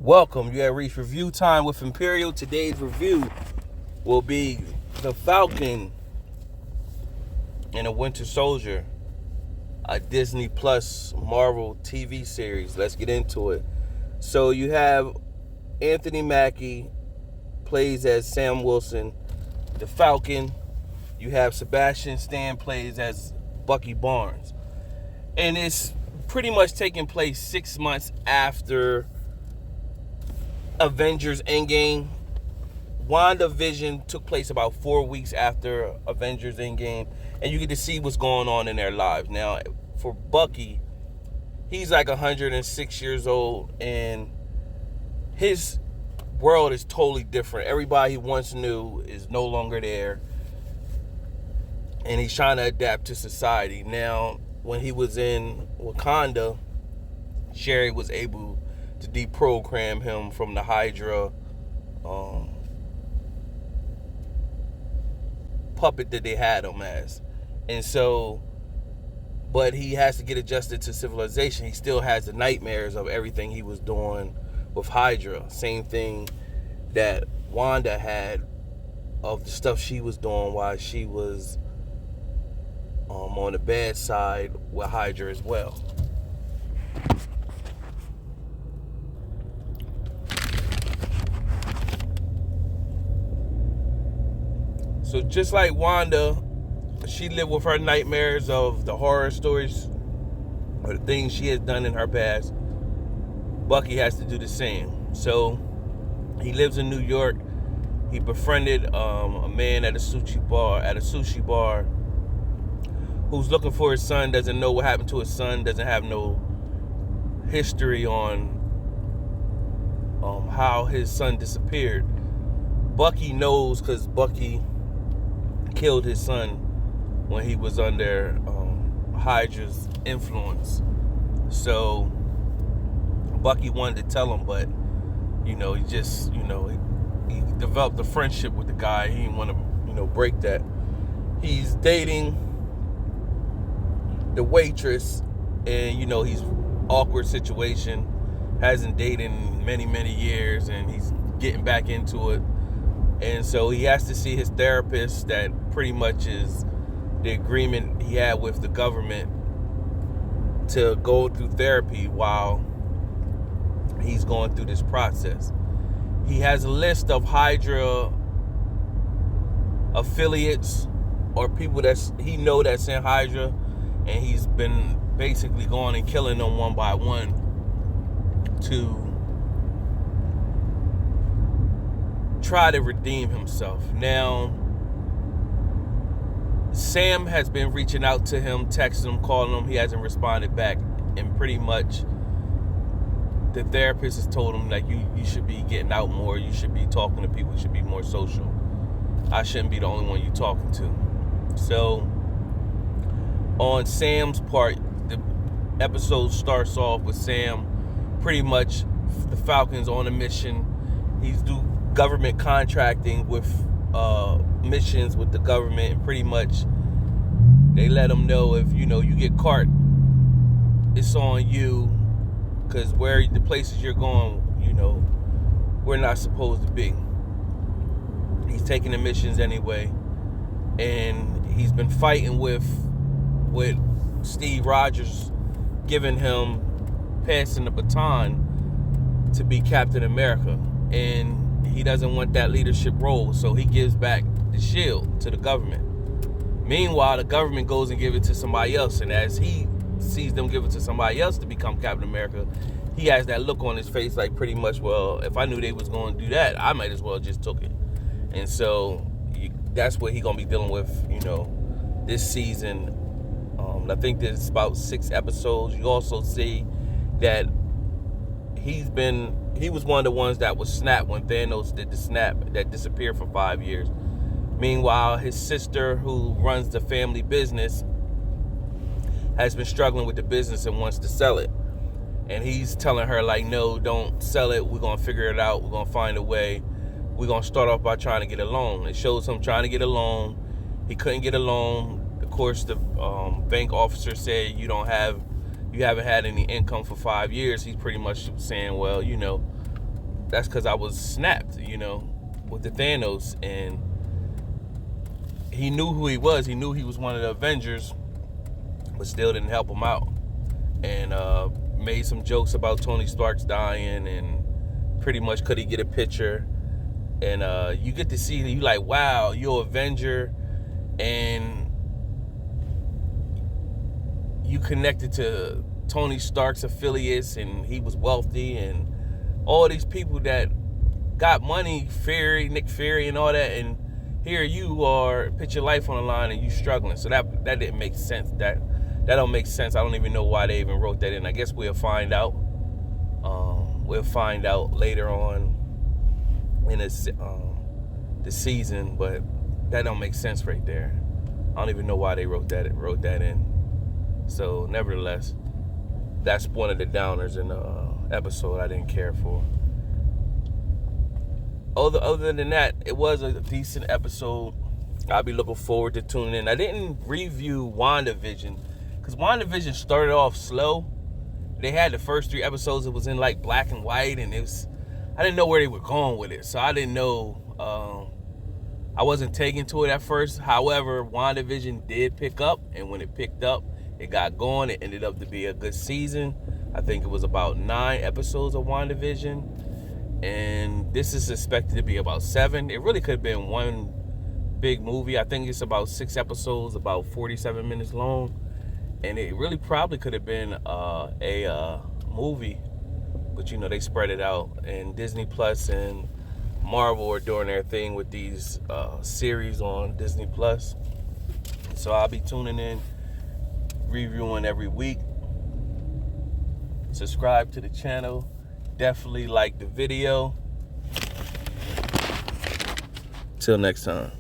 Welcome. You have reached review time with Imperial. Today's review will be The Falcon and the Winter Soldier, a Disney Plus Marvel TV series. Let's get into it. So you have Anthony Mackie plays as Sam Wilson, the Falcon. You have Sebastian Stan plays as Bucky Barnes. And it's pretty much taking place 6 months after Avengers End Game. Wandavision took place about 4 weeks after Avengers End Game, and you get to see what's going on in their lives. Now, for Bucky, he's like 106 years old, and his world is totally different. Everybody he once knew is no longer there, and he's trying to adapt to society. Now, when he was in Wakanda, Sherry was able to deprogram him from the Hydra puppet that they had him as. And so, but he has to get adjusted to civilization. He still has the nightmares of everything he was doing with Hydra. Same thing that Wanda had of the stuff she was doing while she was on the bad side with Hydra as well. So just like Wanda, she lived with her nightmares of the horror stories or the things she has done in her past. Bucky has to do the same. So he lives in New York. He befriended a man at a sushi bar who's looking for his son, doesn't know what happened to his son, doesn't have no history on how his son disappeared. Bucky knows because Bucky killed his son when he was under Hydra's influence. So Bucky wanted to tell him, but he just he developed a friendship with the guy. He didn't want to break that. He's dating the waitress, and he's awkward situation, hasn't dated in many years, and he's getting back into it. And so he has to see his therapist. That pretty much is the agreement he had with the government to go through therapy while he's going through this process. He has a list of Hydra affiliates or people that's in Hydra, and he's been basically going and killing them one by one to try to redeem himself. Now, Sam has been reaching out to him, texting him, calling him. He hasn't responded back, and pretty much the therapist has told him, like, you should be getting out more, you should be talking to people, you should be more social. I shouldn't be the only one you're talking to. So on Sam's part, the episode starts off with Sam pretty much the Falcon's on a mission. He's do government contracting with missions with the government, and pretty much they let him know if you get caught, it's on you, because where the places you're going, we're not supposed to be. He's taking the missions anyway, and he's been fighting with Steve Rogers, passing the baton to be Captain America, and he doesn't want that leadership role, so he gives back the shield to the government. Meanwhile, the government goes and gives it to somebody else, and as he sees them give it to somebody else to become Captain America, he has that look on his face like, pretty much, well, if I knew they was going to do that, I might as well just took it. And so that's what he's going to be dealing with, this season. I think there's about 6 episodes. You also see that he was one of the ones that was snapped when Thanos did the snap, that disappeared for 5 years. Meanwhile, his sister, who runs the family business, has been struggling with the business and wants to sell it. And he's telling her, like, no, don't sell it. We're going to figure it out. We're going to find a way. We're going to start off by trying to get a loan. It shows him trying to get a loan. He couldn't get a loan. Of course, the bank officer said, you haven't had any income for 5 years. He's pretty much saying, well, that's because I was snapped, with the Thanos, and he knew who he was. He knew he was one of the Avengers, but still didn't help him out, and made some jokes about Tony Stark's dying, and pretty much could he get a picture, and you get to see, you like, wow, you're an Avenger, and you connected to Tony Stark's affiliates, and he was wealthy, and all these people that got money, Nick Fury and all that, and here you are, put your life on the line and you struggling. So that didn't make sense. That don't make sense. I don't even know why they even wrote that in. I guess we'll find out. We'll find out later on in the season, but that don't make sense right there. I don't even know why they wrote that in. So nevertheless, that's one of the downers in the episode I didn't care for. Other than that, it was a decent episode. I'll be looking forward to tuning in. I didn't review Wandavision because Wandavision started off slow. They had the first 3 episodes. It was in like black and white, and I didn't know where they were going with it, so I didn't know. I wasn't taken to it at first. However, Wandavision did pick up, and when it picked up, it got going. It ended up to be a good season. I think it was about 9 episodes of WandaVision. And this is expected to be about 7. It really could have been one big movie. I think it's about 6 episodes, about 47 minutes long. And it really probably could have been a movie. But, they spread it out. And Disney Plus and Marvel are doing their thing with these series on Disney Plus. So I'll be tuning in, reviewing every week. Subscribe to the channel. Definitely like the video. Till next time.